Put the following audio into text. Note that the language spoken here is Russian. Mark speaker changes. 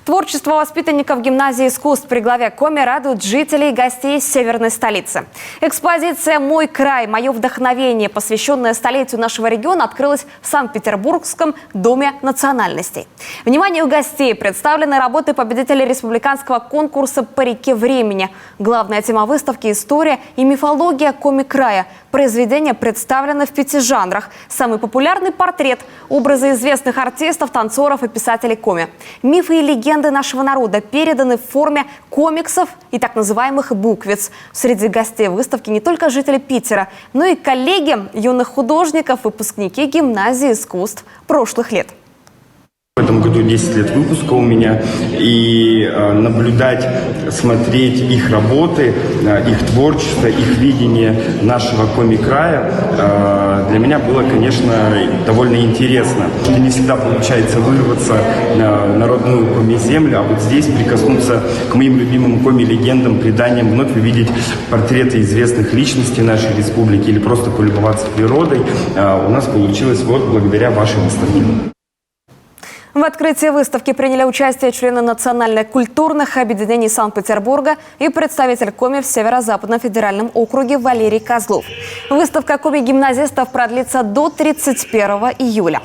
Speaker 1: Творчество воспитанников гимназии искусств при главе Коми радует жителей и гостей северной столицы. Экспозиция «Мой край. Мое вдохновение», посвященная столетию нашего региона, открылась в Санкт-Петербургском доме национальностей. Вниманию гостей представлены работы победителей республиканского конкурса «По реке времени». Главная тема выставки – история и мифология Коми края. Произведения представлены в 5 жанрах. Самый популярный – портрет, образы известных артистов, танцоров и писателей Коми. Мифы и легенды нашего народа переданы в форме комиксов и так называемых буквиц. Среди гостей выставки не только жители Питера, но и коллеги юных художников, выпускники гимназии искусств прошлых лет.
Speaker 2: В этом году 10 лет выпуска у меня, и наблюдать, смотреть их работы, их творчество, их видение нашего Коми-края для меня было, конечно, довольно интересно. Не всегда получается вырваться на родную Коми-землю, а вот здесь прикоснуться к моим любимым Коми-легендам, преданиям, вновь увидеть портреты известных личностей нашей республики или просто полюбоваться природой у нас получилось вот благодаря вашей выставке.
Speaker 1: В открытии выставки приняли участие члены национально-культурных объединений Санкт-Петербурга и представитель Коми в Северо-Западном федеральном округе Валерий Козлов. Выставка Коми-гимназистов продлится до 31 июля.